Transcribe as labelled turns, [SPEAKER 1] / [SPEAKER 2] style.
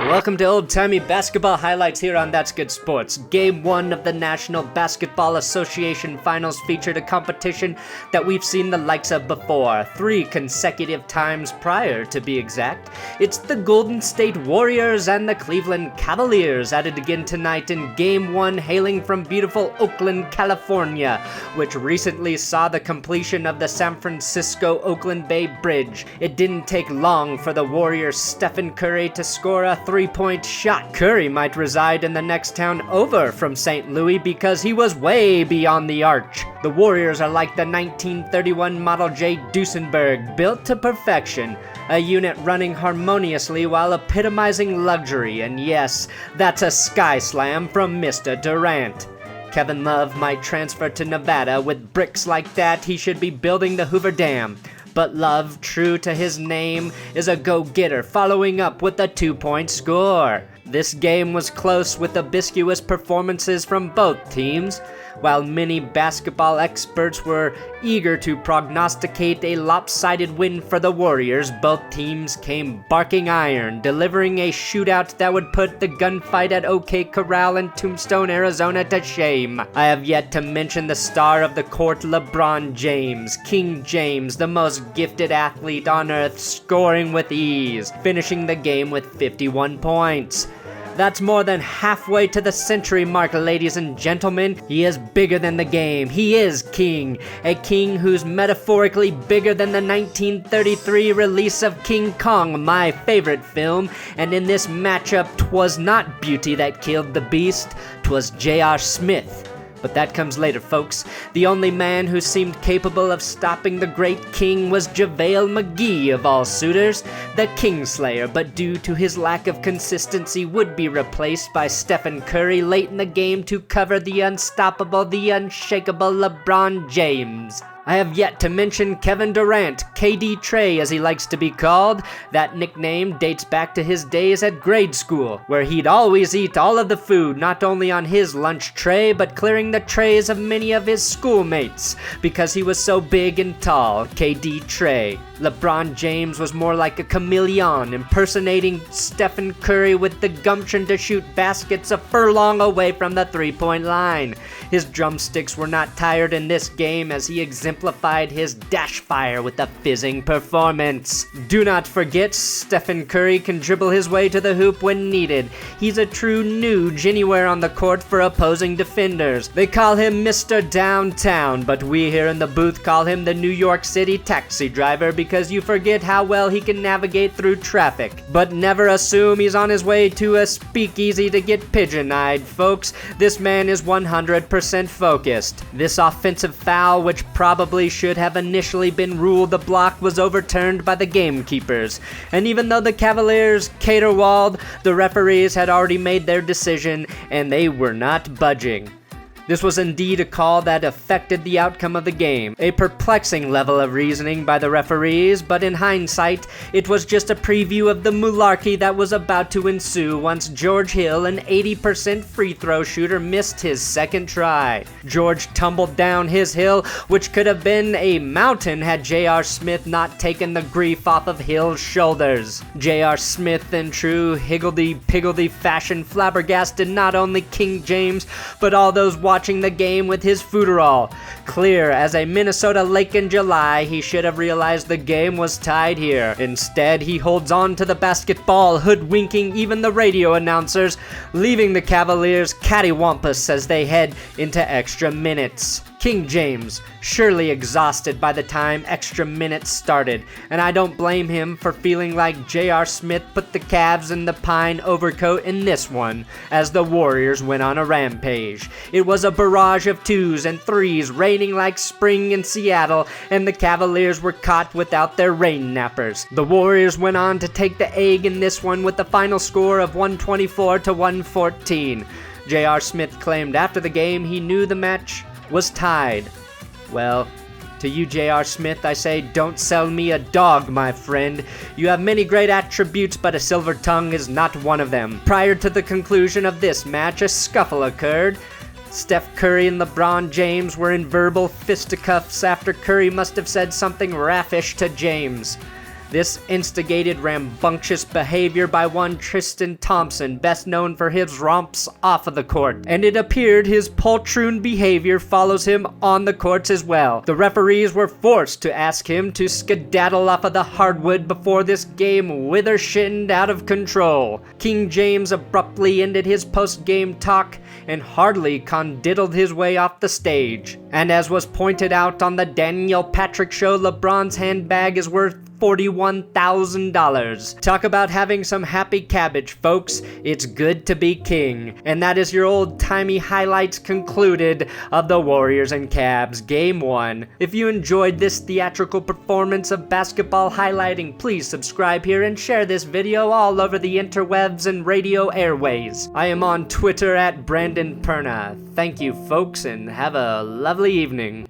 [SPEAKER 1] Welcome to old-timey basketball highlights here on That's Good Sports. Game 1 of the National Basketball Association Finals featured a competition that we've seen the likes of before, 3 consecutive times prior to be exact. It's the Golden State Warriors and the Cleveland Cavaliers at it again tonight in Game 1 hailing from beautiful Oakland, California, which recently saw the completion of the San Francisco-Oakland Bay Bridge. It didn't take long for the Warriors' Stephen Curry to score a three-point shot. Curry might reside in the next town over from St. Louis because he was way beyond the arch. The Warriors are like the 1931 Model J Duesenberg, built to perfection, a unit running harmoniously while epitomizing luxury, and yes, that's a sky slam from Mr. Durant. Kevin Love might transfer to Nevada. With bricks like that, he should be building the Hoover Dam. But Love, true to his name, is a go-getter, following up with a 2-point score. This game was close with ambiguous performances from both teams. While many basketball experts were eager to prognosticate a lopsided win for the Warriors, both teams came barking iron, delivering a shootout that would put the gunfight at OK Corral in Tombstone, Arizona to shame. I have yet to mention the star of the court, LeBron James, King James, the most gifted athlete on earth, scoring with ease, finishing the game with 51 points. That's more than halfway to the century mark, ladies and gentlemen. He is bigger than the game. He is king. A king who's metaphorically bigger than the 1933 release of King Kong, my favorite film. And in this matchup, 'twas not beauty that killed the beast, 'twas J.R. Smith. But that comes later, folks. The only man who seemed capable of stopping the great king was JaVale McGee of all suitors, the Kingslayer, but due to his lack of consistency would be replaced by Stephen Curry late in the game to cover the unstoppable, the unshakable LeBron James. I have yet to mention Kevin Durant, KD Trey as he likes to be called. That nickname dates back to his days at grade school, where he'd always eat all of the food, not only on his lunch tray, but clearing the trays of many of his schoolmates, because he was so big and tall, KD Trey. LeBron James was more like a chameleon, impersonating Stephen Curry with the gumption to shoot baskets a furlong away from the three-point line. His drumsticks were not tired in this game as he exemplified his dash fire with a fizzing performance. Do not forget, Stephen Curry can dribble his way to the hoop when needed. He's a true nooge anywhere on the court for opposing defenders. They call him Mr. Downtown, but we here in the booth call him the New York City taxi driver because you forget how well he can navigate through traffic. But never assume he's on his way to a speakeasy to get pigeon-eyed, folks. This man is 100% focused. This offensive foul, which probably should have initially been ruled the block, was overturned by the gamekeepers. And even though the Cavaliers caterwauled, the referees had already made their decision and they were not budging. This was indeed a call that affected the outcome of the game. A perplexing level of reasoning by the referees, but in hindsight, it was just a preview of the malarkey that was about to ensue once George Hill, an 80% free throw shooter, missed his second try. George tumbled down his hill, which could have been a mountain had J.R. Smith not taken the grief off of Hill's shoulders. J.R. Smith, in true higgledy-piggledy fashion, flabbergasted not only King James, but all those watching the game with his footerall. Clear as a Minnesota lake in July, he should have realized the game was tied here. Instead, he holds on to the basketball, hoodwinking even the radio announcers, leaving the Cavaliers cattywampus as they head into extra minutes. King James, surely exhausted by the time extra minutes started, and I don't blame him for feeling like J.R. Smith put the Cavs in the pine overcoat in this one, as the Warriors went on a rampage. It was a barrage of 2s and 3s raining like spring in Seattle, and the Cavaliers were caught without their rain nappers. The Warriors went on to take the egg in this one with the final score of 124 to 114. J.R. Smith claimed after the game he knew the match was tied. Well, to you, J.R. Smith, I say, don't sell me a dog, my friend. You have many great attributes, but a silver tongue is not one of them. Prior to the conclusion of this match, a scuffle occurred. Steph Curry and LeBron James were in verbal fisticuffs after Curry must have said something raffish to James. This instigated rambunctious behavior by one Tristan Thompson, best known for his romps off of the court, and it appeared his poltroon behavior follows him on the courts as well. The referees were forced to ask him to skedaddle off of the hardwood before this game wither-shitted out of control. King James abruptly ended his post-game talk and hardly condiddled his way off the stage. And as was pointed out on the Daniel Patrick Show, LeBron's handbag is worth $41,000. Talk about having some happy cabbage, folks. It's good to be king. And that is your old-timey highlights concluded of the Warriors and Cavs Game 1. If you enjoyed this theatrical performance of basketball highlighting, please subscribe here and share this video all over the interwebs and radio airways. I am on Twitter at Brandon Perna. Thank you, folks, and have a lovely evening.